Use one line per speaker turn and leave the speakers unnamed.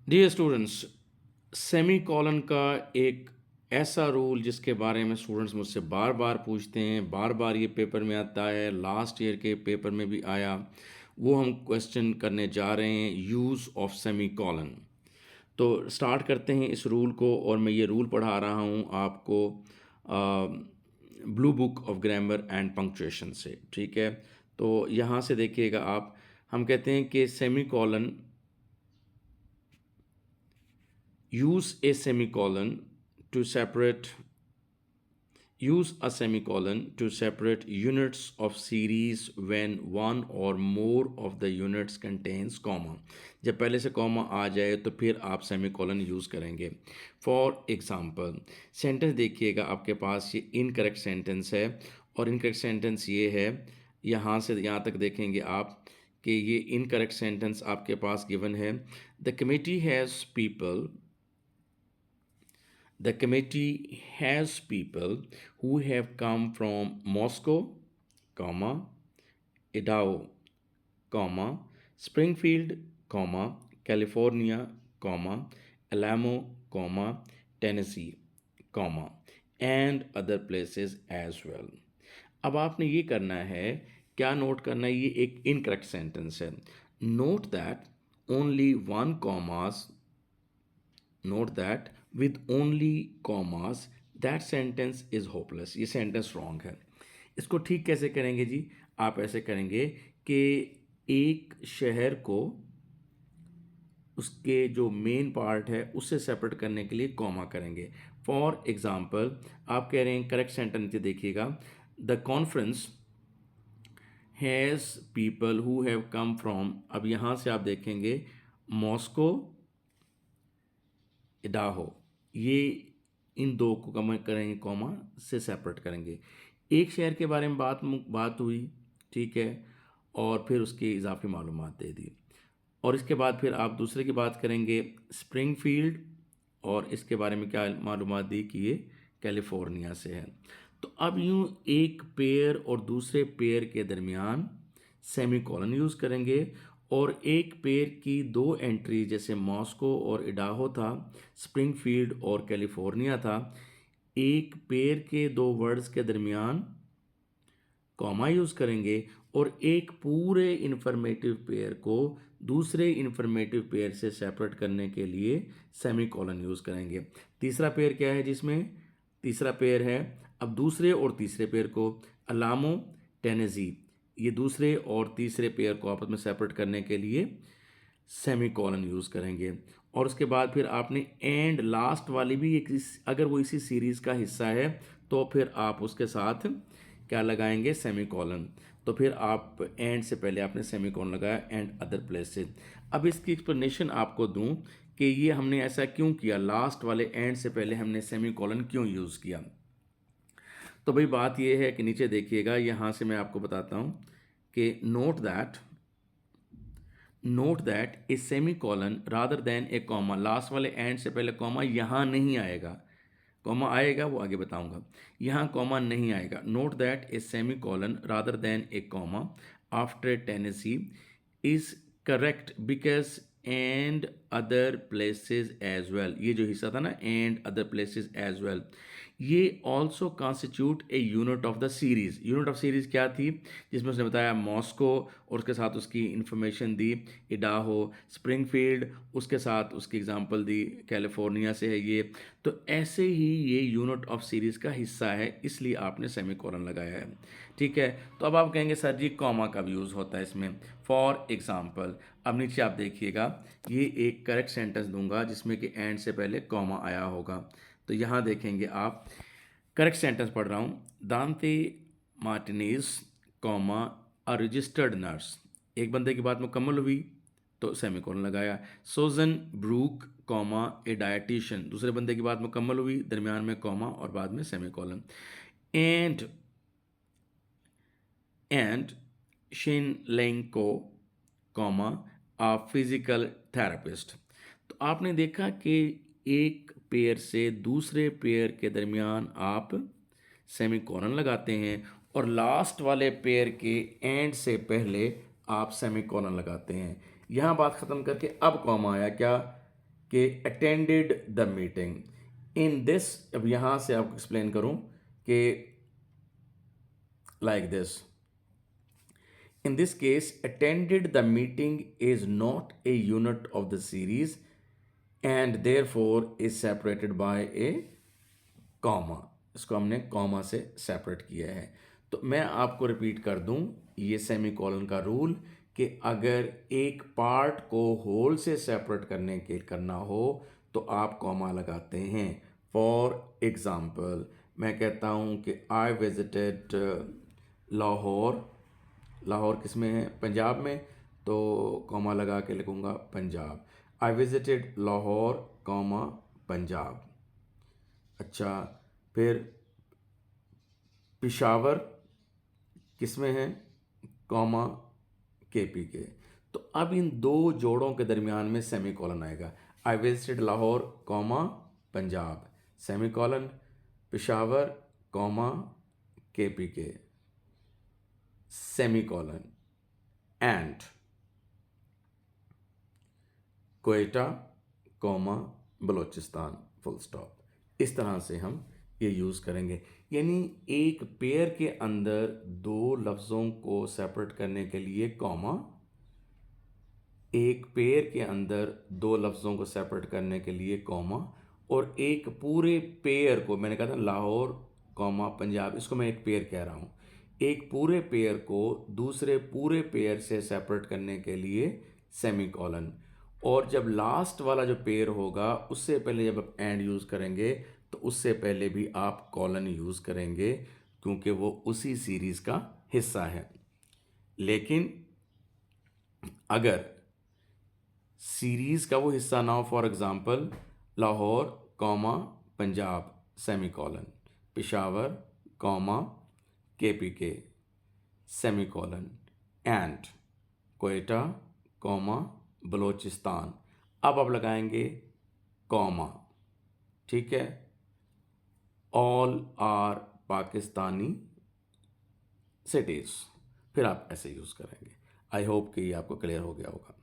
Dear students, semi colon का एक ऐसा रूल जिसके बारे में स्टूडेंट्स मुझसे बार बार पूछते हैं, बार बार ये पेपर में आता है, लास्ट ईयर के पेपर में भी आया, वो हम क्वेश्चन करने जा रहे हैं, यूज़ ऑफ सेमी कॉलन। तो स्टार्ट करते हैं इस रूल को, और मैं ये रूल पढ़ा रहा हूँ आपको blue book of grammar and punctuation से। ठीक है, तो यहाँ से देखिएगा आप, हम कहते हैं कि semi colon, use a semicolon to separate use a semicolon to separate units of series when one or more of the units contains comma। जब पहले से कॉमा आ जाए तो फिर आप सेमीकोलन यूज़ करेंगे। फॉर एग्ज़ाम्पल, सेंटेंस देखिएगा, आपके पास ये इनकरेक्ट सेंटेंस है, और इनकरेक्ट सेंटेंस ये है, यहाँ से यहाँ तक देखेंगे आप कि ये इनकरेक्ट सेंटेंस आपके पास गिवन है। The committee has people The committee has people who have come from Moscow, comma, Idaho, comma, Springfield, comma, California, comma, Alamo, comma, Tennessee, comma, and other places as well। अब आपने ये करना है, क्या note करना है, ये एक इनकरेक्ट सेंटेंस है। Note that only one commas Note that with only commas that sentence is hopeless। ये सेंटेंस रॉन्ग है। इसको ठीक कैसे करेंगे जी? आप ऐसे करेंगे कि एक शहर को उसके जो मेन पार्ट है उससे सेपरेट करने के लिए कॉमा करेंगे। फॉर एग्जाम्पल, आप कह रहे हैं, करेक्ट सेंटेंस नीचे देखिएगा, the conference has people who have come from, अब यहाँ से आप देखेंगे मॉस्को, इडाहो, ये इन दो को कम करेंगे, कॉमा से सेपरेट करेंगे। एक शहर के बारे में बात हुई, ठीक है, और फिर उसकी इजाफी मालूमात दे दी, और इसके बाद फिर आप दूसरे की बात करेंगे, स्प्रिंगफील्ड, और इसके बारे में क्या मालूमात दी कि ये कैलिफोर्निया से है। तो अब यूँ एक पेयर और दूसरे पेयर के दरमियान सेमीकोलन यूज़ करेंगे, और एक पेयर की दो एंट्री जैसे मॉस्को और इडाहो था, स्प्रिंगफील्ड और कैलिफोर्निया था, एक पेयर के दो वर्ड्स के दरमियान कॉमा यूज़ करेंगे, और एक पूरे इन्फॉर्मेटिव पेयर को दूसरे इन्फॉर्मेटिव पेयर से सेपरेट करने के लिए सेमीकोलन यूज़ करेंगे। तीसरा पेयर क्या है जिसमें? तीसरा पेयर है, अब दूसरे और तीसरे पेयर को, अलामो, टेनेसी, ये दूसरे और तीसरे पेयर को आपस में सेपरेट करने के लिए सेमीकोलन यूज़ करेंगे। और उसके बाद फिर आपने एंड लास्ट वाली भी एक, अगर वो इसी सीरीज़ का हिस्सा है तो फिर आप उसके साथ क्या लगाएंगे? सेमीकोलन। तो फिर आप एंड से पहले आपने सेमीकोलन लगाया, एंड अदर प्लेसेस। अब इसकी एक्सप्लेनेशन आपको दूं कि ये हमने ऐसा क्यों किया, लास्ट वाले एंड से पहले हमने सेमीकोलन क्यों यूज़ किया। तो भाई बात ये है कि नीचे देखिएगा, यहाँ से मैं आपको बताता हूँ कि note that a semicolon rather than a comma, last वाले एंड से पहले कॉमा यहाँ नहीं आएगा, कॉमा आएगा वो आगे बताऊंगा, यहाँ कॉमा नहीं आएगा। Note that a semicolon rather than a comma after Tennessee is correct because and other places as well, ये जो हिस्सा था ना, and other places as well, ये also constitute a unit of the series. Unit of series क्या थी? जिसमें उसने बताया मॉस्को, और उसके साथ उसकी इंफॉर्मेशन दी इडाहो, स्प्रिंगफील्ड, उसके साथ उसकी एग्जांपल दी कैलिफोर्निया से है ये। तो ऐसे ही ये यूनिट ऑफ सीरीज़ का हिस्सा है, इसलिए आपने सेमीकोलन लगाया है। ठीक है, तो अब आप कहेंगे सर जी कॉमा का भी यूज़ होता है इसमें। फॉर एग्जाम्पल, अब नीचे आप देखिएगा, ये एक करेक्ट सेंटेंस दूंगा जिसमें कि एंड से पहले कॉमा आया होगा। तो यहाँ देखेंगे आप, करेक्ट सेंटेंस पढ़ रहा हूँ, दांते Martinez, comma, a registered nurse, एक बंदे की बात मुकम्मल हुई तो सेमीकोलन लगाया। सोजन ब्रूक, कॉमा, ए डायटिशियन, दूसरे बंदे की बात मुकम्मल हुई, दरमियान में कॉमा और बाद में सेमीकोलन। एंड शिन लेंको, कॉमा, आ फिजिकल थेरेपिस्ट। तो आपने देखा कि एक पेयर से दूसरे पेयर के दरमियान आप सेमीकोलन लगाते हैं, और लास्ट वाले पेयर के एंड से पहले आप सेमीकोलन लगाते हैं। यहाँ बात ख़त्म करके अब कॉमा आया क्या? कि attended the meeting in this, अब यहाँ से आपको एक्सप्लेन करूँ कि like this. In this case, attended the meeting is not a unit of the series and therefore is separated by a comma. इसको हमने कॉमा से सेपरेट किया है। तो मैं आपको रिपीट कर दूं ये सेमीकोलन का रूल कि अगर एक पार्ट को होल से सेपरेट करना हो तो आप कॉमा लगाते हैं। फॉर एग्जाम्पल मैं कहता हूं कि आई विजिटेड लाहौर, लाहौर किस में है? पंजाब में, तो कॉमा लगा के लिखूंगा पंजाब। आई विजिटेड लाहौर कॉमा पंजाब। अच्छा, फिर पेशावर किस में है? कॉमा केपी के। तो अब इन दो जोड़ों के दरमियान में सेमीकोलन आएगा। I visited Lahore comma Punjab, semicolon, Peshawar comma KP के, semicolon, and Quetta comma Balochistan, full stop. इस तरह से हम ये यूज़ करेंगे। यानी एक पेयर के अंदर दो लफ्ज़ों को सेपरेट करने के लिए कॉमा, एक पेयर के अंदर दो लफ्ज़ों को सेपरेट करने के लिए कॉमा, और एक पूरे पेयर को, मैंने कहा था लाहौर कॉमा पंजाब, इसको मैं एक पेयर कह रहा हूँ, एक पूरे पेयर को दूसरे पूरे पेयर से सेपरेट करने के लिए सेमीकोलन। और जब लास्ट वाला जो पेयर होगा उससे पहले जब आप एंड यूज़ करेंगे तो उससे पहले भी आप कॉलन यूज़ करेंगे क्योंकि वो उसी सीरीज़ का हिस्सा है। लेकिन अगर सीरीज़ का वो हिस्सा ना हो, for example Lahore comma Punjab semicolon, Peshawar comma KP के semicolon, and Quetta comma Balochistan, अब आप लगाएंगे कॉमा, ठीक है, ऑल आर पाकिस्तानी सिटीज़, फिर आप ऐसे यूज़ करेंगे। आई होप कि ये आपको क्लियर हो गया होगा।